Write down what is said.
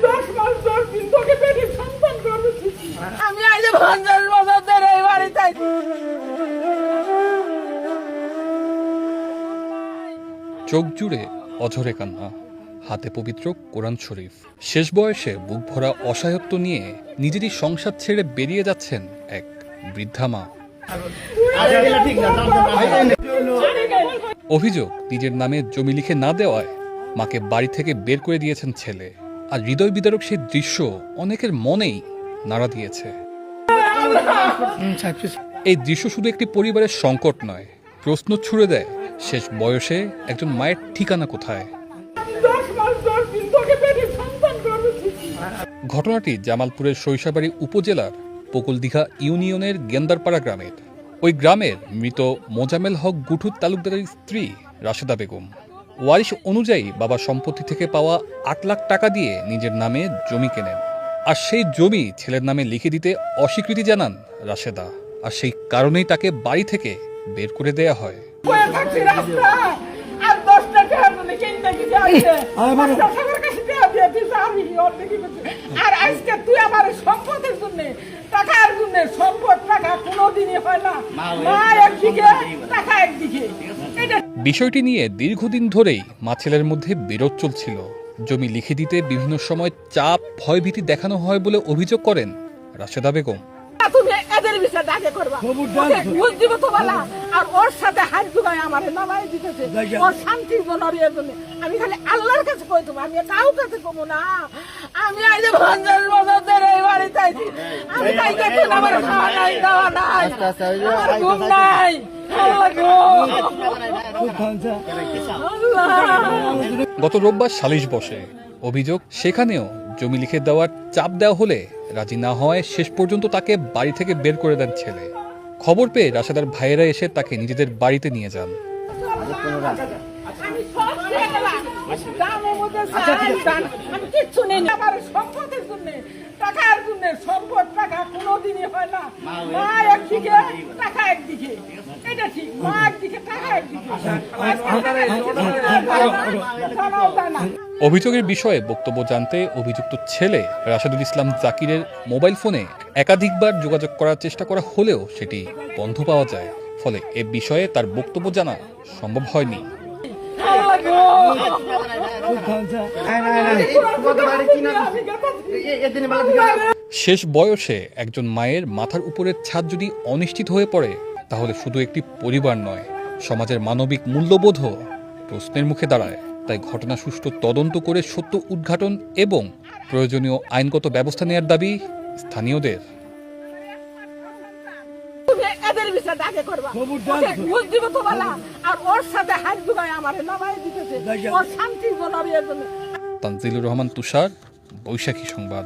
10 মাস 10 দিন তোকে পেটে সন্তান করেছি। আমি আজ 50 বছর ধরে এই বাড়িতে আছি। চোখ জুড়ে অঝরে কান্না, হাতে পবিত্র কোরআন শরীফ। শেষ বয়সে বুক ভরা অসহায়ত্ব নিয়ে নিজেরই সংসার ছেড়ে বেরিয়ে যাচ্ছেন এক বৃদ্ধা মা। অভিযোগ, নিজের নামে জমি লিখে না দেওয়ায় মাকে বাড়ি থেকে বের করে দিয়েছেন ছেলে। আর হৃদয় বিদারক সেই দৃশ্য অনেকের মনেই নাড়া দিয়েছে। এই দৃশ্য শুধু একটি পরিবারের সংকট নয়, প্রশ্ন ছুড়ে দেয় শেষ বয়সে একজন মায়ের ঠিকানা কোথায়। 10 মাস 10 দিন তোকে পেটে সন্তান করেছি। ঘটনাটি জামালপুরের সরিষাবাড়ী উপজেলার পকুলদিঘা ইউনিয়নের গেন্দারপাড়া গ্রামের। ওই গ্রামের মৃত মোজামেল হক গুঠুর তালুকদারের স্ত্রী রাশেদা বেগম। ওয়ারিশ অনুযায়ী বাবার সম্পত্তি থেকে পাওয়া 8 লাখ টাকা দিয়ে নিজের নামে জমি কেনেন। আর সেই জমি ছেলের নামে লিখে দিতে অস্বীকৃতি জানান রাশেদা। আর সেই কারণেই তাকে বাড়ি থেকে বের করে দেয়া হয়। বয়ে থাকছি রাস্তা আর 10টা টাকা মানে কিনতে গিয়ে আছে সবার কাছে টাকা দিয়ে দিছে আমি অর্ধেক কিনেছি। আর আজকে তুই আমার সম্পদের জন্য টাকার জন্য সম্পদ টাকা কোনোদিনই হয় না। মা একদিকে টাকা একদিকে। এটা বিষয়টি নিয়ে দীর্ঘদিন ধরেই মা ছেলের মধ্যে বিরোধ চলছিল। জমি লিখে দিতে বিভিন্ন সময় চাপ, ভয়ভীতি দেখানো হয় বলে অভিযোগ করেন রাশেদা বেগম। তুমি এদের বিষয়ে আগে করবা, ওকে ঘুষ দিব তো বলা। আর ওর সাথে হাত দুগায় আমার নামাই দিতেছে ওর শান্তির জন্য আর এর জন্য। আমি খালি আল্লাহর কাছে কই দেবো, আমি কাউ কাছে কমো না। আমি আজ 50 বছর ধরে এই বাড়িতে আছি। আমি তাই দেখে আমার খাওয়া নাই, দাওয়া নাই, আমার ঘুম নাই। আল্লাহ গো, আল্লাহ। গত রোববার সালিশ বসে। অভিযোগ, সেখানেও জমি লিখে দেওয়ার চাপ দেওয়া হলে রাজি না হওয়ায় শেষ পর্যন্ত তাকে বাড়ি থেকে বের করে দেন ছেলে। খবর পেয়ে রাশেদার ভাইয়েরা এসে তাকে নিজেদের বাড়িতে নিয়ে যান। আমি সব ছেড়ে গেলাম। দামের মধ্যে চাল, আমি কিচ্ছু নেই। আমার সম্পদের জন্য টাকার জন্য সম্পদ টাকা কোনোদিনই হয় না। মা একদিকে টাকা একদিকে, এটা ঠিক। মা একদিকে টাকা একদিকে। অভিযোগের বিষয়ে বক্তব্য জানতে অভিযুক্ত ছেলে রাশেদুল ইসলাম জাকিরের মোবাইল ফোনে একাধিকবার যোগাযোগ করার চেষ্টা করা হলেও সেটি বন্ধ পাওয়া যায়। ফলে এ বিষয়ে তার বক্তব্য জানা সম্ভব হয়নি। শেষ বয়সে একজন মায়ের মাথার উপরের ছাদ যদি অনিশ্চিত হয়ে পড়ে, তাহলে শুধু একটি পরিবার নয়, সমাজের মানবিক মূল্যবোধও প্রশ্নের মুখে দাঁড়ায়। তাই ঘটনা সুষ্ঠু তদন্ত করে সত্য উদ্ঘাটন এবং প্রয়োজনীয় আইনগত ব্যবস্থা নেওয়ার দাবি স্থানীয়দের। এদের বিষয়ে আগে করবা, ওকে ঘুষ দিব তো বলা। আর ওর সাথে হাত দুগায় আমার নামাই দিতেছে ওর শান্তির জন্য আর এর জন্য। তানজিলুর রহমান তুষার, বৈশাখী সংবাদ।